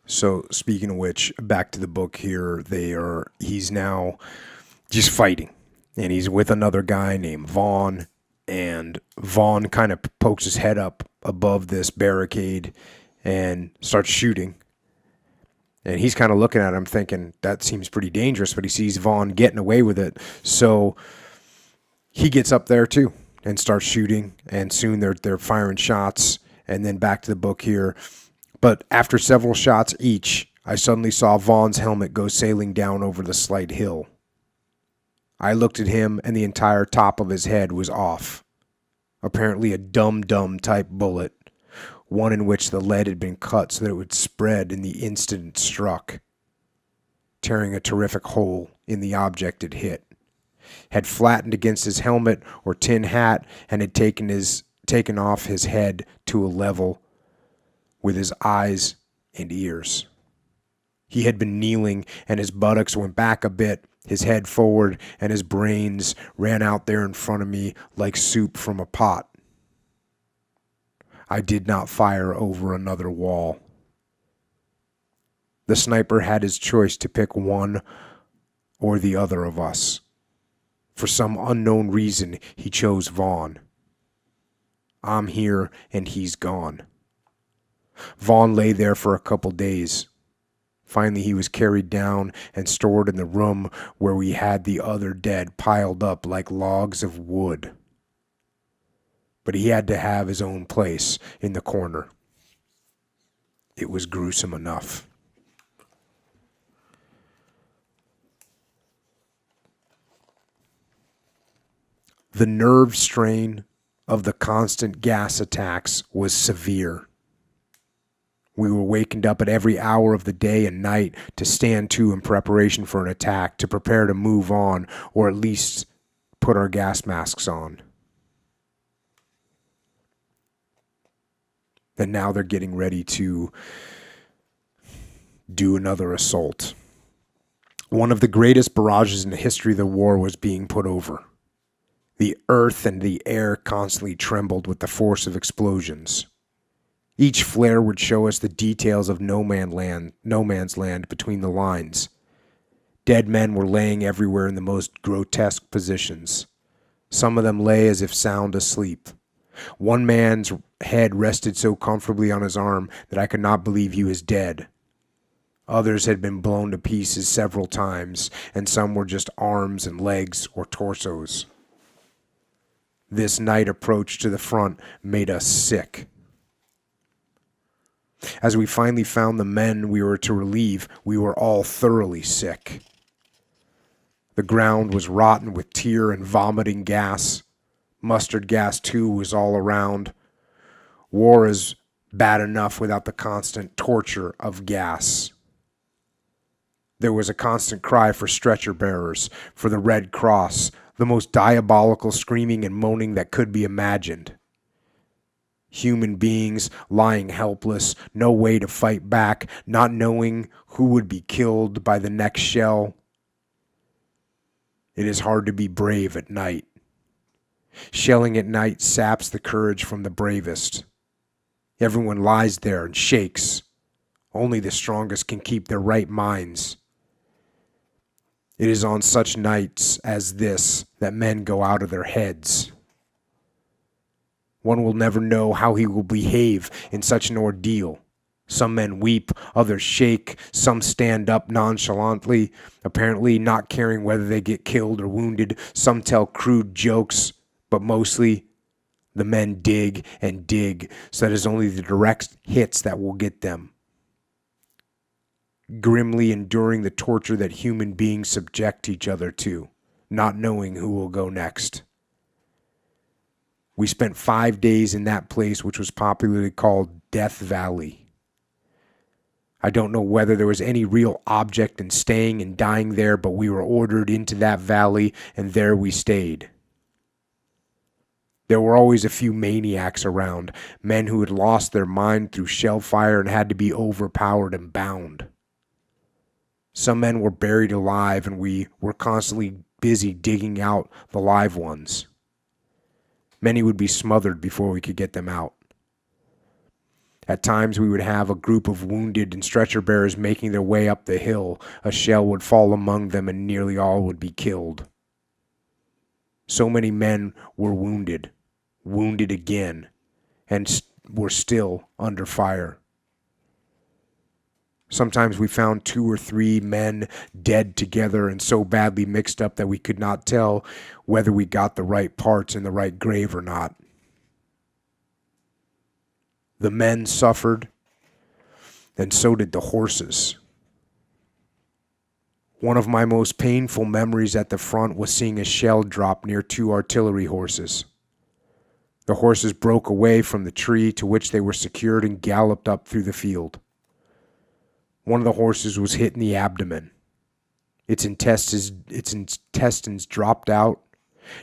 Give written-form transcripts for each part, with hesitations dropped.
So speaking of which, back to the book here, he's now just fighting. And he's with another guy named Vaughn. And Vaughn kind of pokes his head up above this barricade and starts shooting. And he's kind of looking at him thinking, that seems pretty dangerous, but he sees Vaughn getting away with it. So he gets up there too and starts shooting. And soon they're firing shots. And then back to the book here. But after several shots each, I suddenly saw Vaughn's helmet go sailing down over the slight hill. I looked at him, and the entire top of his head was off. Apparently a dum-dum type bullet, one in which the lead had been cut so that it would spread in the instant it struck, tearing a terrific hole in the object it hit. Had flattened against his helmet or tin hat and had taken off his head to a level with his eyes and ears. He had been kneeling, and his buttocks went back a bit, his head forward, and his brains ran out there in front of me like soup from a pot. I did not fire over another wall. The sniper had his choice to pick one or the other of us. For some unknown reason, he chose Vaughn. I'm here, and he's gone. Vaughn lay there for a couple days. Finally, he was carried down and stored in the room where we had the other dead piled up like logs of wood. But he had to have his own place in the corner. It was gruesome enough. The nerve strain of the constant gas attacks was severe. We were wakened up at every hour of the day and night to stand to in preparation for an attack, to prepare to move on, or at least put our gas masks on. And now they're getting ready to do another assault. One of the greatest barrages in the history of the war was being put over. The earth and the air constantly trembled with the force of explosions. Each flare would show us the details of no man's land between the lines. Dead men were laying everywhere in the most grotesque positions. Some of them lay as if sound asleep. One man's head rested so comfortably on his arm that I could not believe he was dead. Others had been blown to pieces several times, and some were just arms and legs or torsos. This night approach to the front made us sick. As we finally found the men we were to relieve, we were all thoroughly sick. The ground was rotten with tear and vomiting gas. Mustard gas, too, was all around. War is bad enough without the constant torture of gas. There was a constant cry for stretcher bearers, for the Red Cross, the most diabolical screaming and moaning that could be imagined. Human beings lying helpless, no way to fight back, not knowing who would be killed by the next shell. It is hard to be brave at night. Shelling at night saps the courage from the bravest. Everyone lies there and shakes. Only the strongest can keep their right minds. It is on such nights as this that men go out of their heads. One will never know how he will behave in such an ordeal. Some men weep, others shake, some stand up nonchalantly, apparently not caring whether they get killed or wounded. Some tell crude jokes, but mostly the men dig and dig, so that it is only the direct hits that will get them. Grimly enduring the torture that human beings subject each other to, not knowing who will go next. We spent 5 days in that place, which was popularly called Death Valley. I don't know whether there was any real object in staying and dying there, but we were ordered into that valley, and there we stayed. There were always a few maniacs around, men who had lost their mind through shell fire and had to be overpowered and bound. Some men were buried alive, and we were constantly busy digging out the live ones. Many would be smothered before we could get them out. At times we would have a group of wounded and stretcher bearers making their way up the hill. A shell would fall among them and nearly all would be killed. So many men were wounded again, and were still under fire. Sometimes we found 2 or 3 men dead together and so badly mixed up that we could not tell whether we got the right parts in the right grave or not. The men suffered, and so did the horses. One of my most painful memories at the front was seeing a shell drop near 2 artillery horses. The horses broke away from the tree to which they were secured and galloped up through the field. One of the horses was hit in the abdomen. Its intestines dropped out,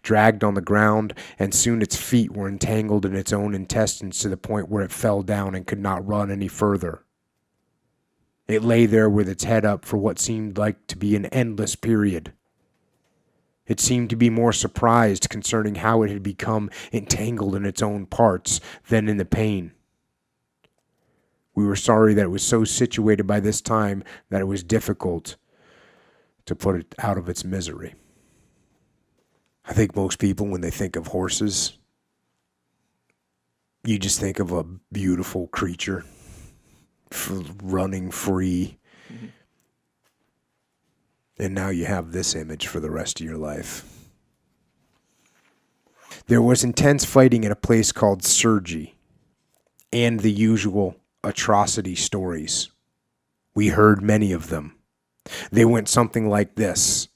dragged on the ground, and soon its feet were entangled in its own intestines to the point where it fell down and could not run any further. It lay there with its head up for what seemed like to be an endless period. It seemed to be more surprised concerning how it had become entangled in its own parts than in the pain. We were sorry that it was so situated by this time that it was difficult to put it out of its misery. I think most people, when they think of horses, you just think of a beautiful creature running free. Mm-hmm. And now you have this image for the rest of your life. There was intense fighting in a place called Sergi, and the usual atrocity stories. We heard many of them. They went something like this.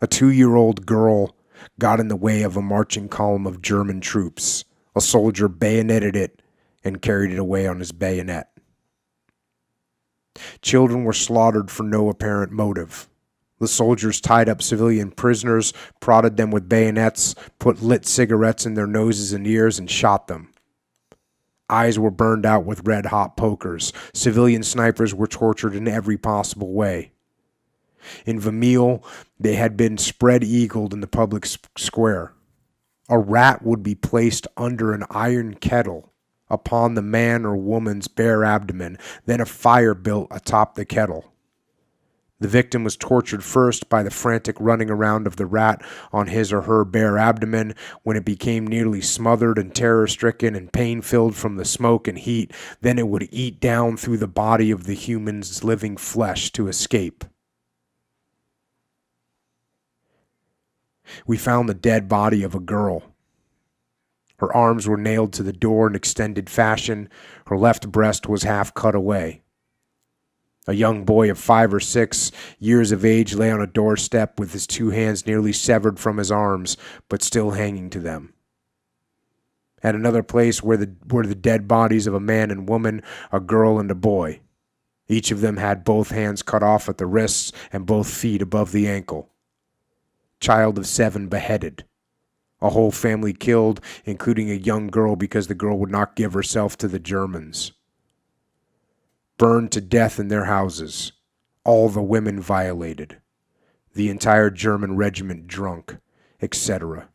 A 2-year-old girl got in the way of a marching column of German troops. A soldier bayoneted it and carried it away on his bayonet. Children were slaughtered for no apparent motive. The soldiers tied up civilian prisoners, prodded them with bayonets, put lit cigarettes in their noses and ears, and shot them. Eyes were burned out with red-hot pokers. Civilian snipers were tortured in every possible way. In Vermeil, they had been spread-eagled in the public square. A rat would be placed under an iron kettle upon the man or woman's bare abdomen, then a fire built atop the kettle. The victim was tortured first by the frantic running around of the rat on his or her bare abdomen. When it became nearly smothered and terror-stricken and pain-filled from the smoke and heat, then it would eat down through the body of the human's living flesh to escape. We found the dead body of a girl. Her arms were nailed to the door in extended fashion. Her left breast was half cut away. A young boy of 5 or 6 years of age lay on a doorstep with his 2 hands nearly severed from his arms, but still hanging to them. At another place were the dead bodies of a man and woman, a girl and a boy. Each of them had both hands cut off at the wrists and both feet above the ankle. Child of 7 beheaded. A whole family killed, including a young girl because the girl would not give herself to the Germans. Burned to death in their houses. All the women violated. The entire German regiment drunk, etc.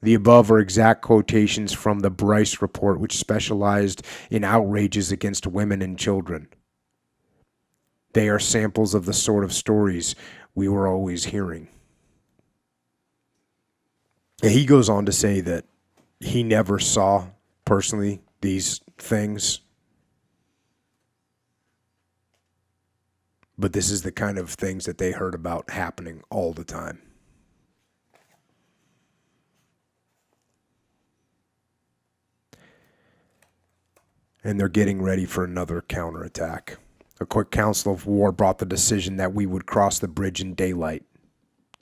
The above are exact quotations from the Bryce Report, which specialized in outrages against women and children. They are samples of the sort of stories we were always hearing. And he goes on to say that he never saw personally these things, but this is the kind of things that they heard about happening all the time. And they're getting ready for another counterattack. A quick council of war brought the decision that we would cross the bridge in daylight.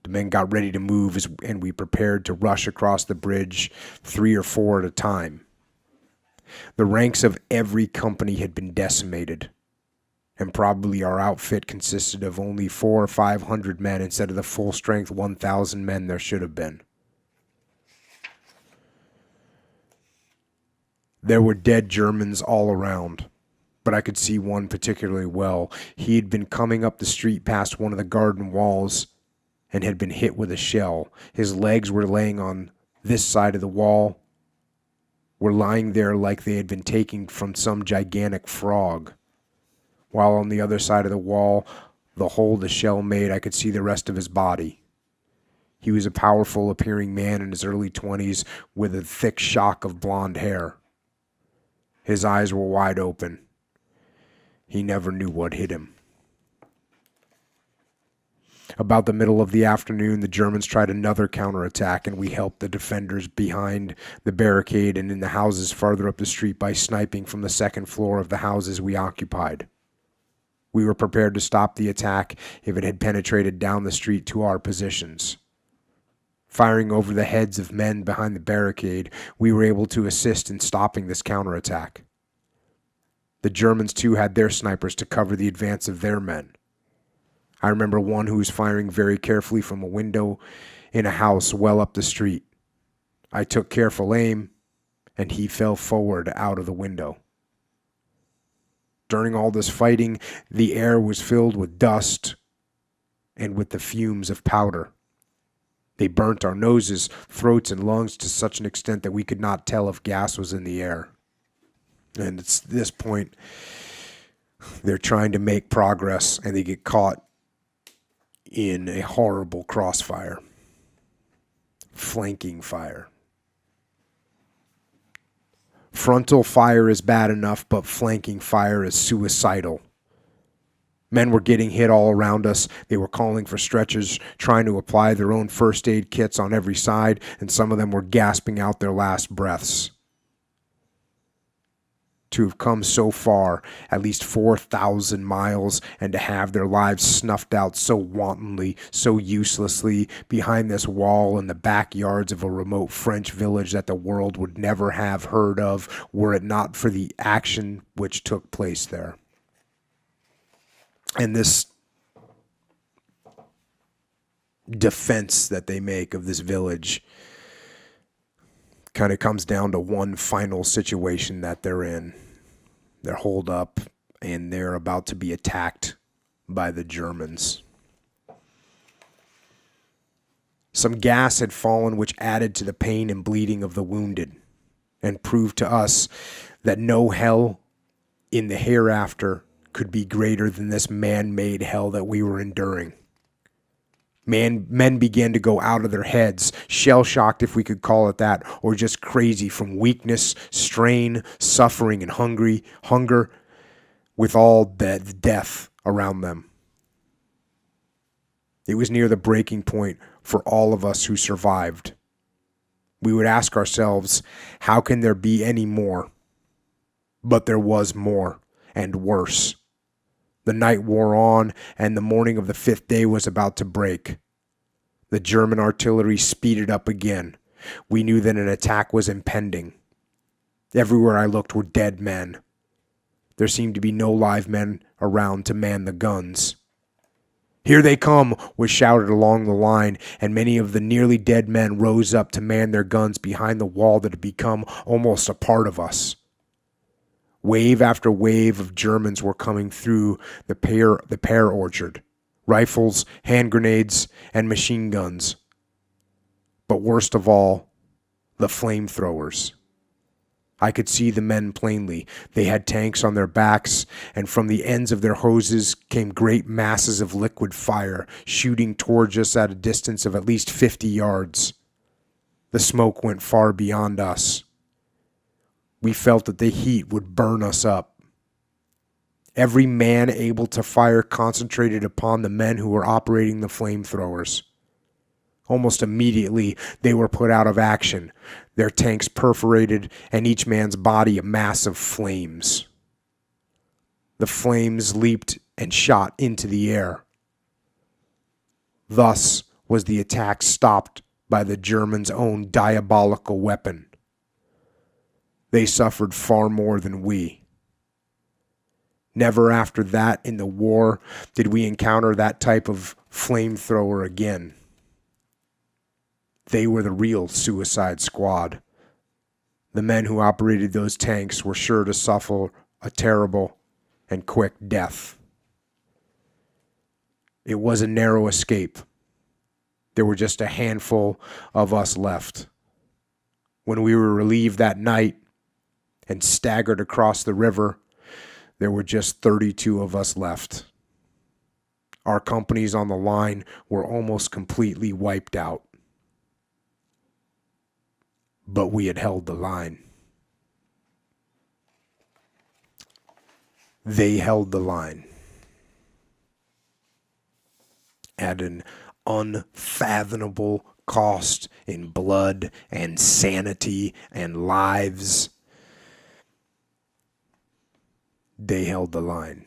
The men got ready to move, and we prepared to rush across the bridge 3 or 4 at a time. The ranks of every company had been decimated, and probably our outfit consisted of only 400 or 500 men instead of the full-strength 1,000 men there should have been. There were dead Germans all around, but I could see one particularly well. He had been coming up the street past one of the garden walls and had been hit with a shell. His legs were laying on this side of the wall, were lying there like they had been taken from some gigantic frog, while on the other side of the wall, the hole the shell made, I could see the rest of his body. He was a powerful appearing man in his early 20s with a thick shock of blonde hair. His eyes were wide open. He never knew what hit him. About the middle of the afternoon, the Germans tried another counterattack, and we helped the defenders behind the barricade and in the houses farther up the street by sniping from the second floor of the houses we occupied. We were prepared to stop the attack if it had penetrated down the street to our positions. Firing over the heads of men behind the barricade, we were able to assist in stopping this counterattack. The Germans, too, had their snipers to cover the advance of their men. I remember one who was firing very carefully from a window in a house well up the street. I took careful aim, and he fell forward out of the window. During all this fighting, the air was filled with dust and with the fumes of powder. They burnt our noses, throats, and lungs to such an extent that we could not tell if gas was in the air. And at this point, they're trying to make progress, and they get caught in a horrible crossfire. Flanking fire. Frontal fire is bad enough, but flanking fire is suicidal. Men were getting hit all around us. They were calling for stretchers, trying to apply their own first aid kits on every side, and some of them were gasping out their last breaths. To have come so far, at least 4,000 miles, and to have their lives snuffed out so wantonly, so uselessly, behind this wall in the backyards of a remote French village that the world would never have heard of were it not for the action which took place there. And this defense that they make of this village kind of comes down to one final situation that they're in. They're holed up and they're about to be attacked by the Germans. Some gas had fallen which added to the pain and bleeding of the wounded and proved to us that no hell in the hereafter could be greater than this man-made hell that we were enduring. Men began to go out of their heads, shell-shocked if we could call it that, or just crazy from weakness, strain, suffering, and hunger, with all the death around them. It was near the breaking point for all of us who survived. We would ask ourselves, how can there be any more? But there was more, and worse. The night wore on, and the morning of the 5th day was about to break. The German artillery speeded up again. We knew that an attack was impending. Everywhere I looked were dead men. There seemed to be no live men around to man the guns. "Here they come," was shouted along the line, and many of the nearly dead men rose up to man their guns behind the wall that had become almost a part of us. Wave after wave of Germans were coming through the pear orchard. Rifles, hand grenades, and machine guns. But worst of all, the flamethrowers. I could see the men plainly. They had tanks on their backs, and from the ends of their hoses came great masses of liquid fire, shooting towards us at a distance of at least 50 yards. The smoke went far beyond us. We felt that the heat would burn us up. Every man able to fire concentrated upon the men who were operating the flamethrowers. Almost immediately, they were put out of action, their tanks perforated, and each man's body a mass of flames. The flames leaped and shot into the air. Thus was the attack stopped by the Germans' own diabolical weapon. They suffered far more than we. Never after that in the war did we encounter that type of flamethrower again. They were the real Suicide Squad. The men who operated those tanks were sure to suffer a terrible and quick death. It was a narrow escape. There were just a handful of us left. When we were relieved that night, and staggered across the river. There were just 32 of us left. Our companies on the line were almost completely wiped out. But we had held the line. They held the line at an unfathomable cost in blood and sanity and lives. They held the line.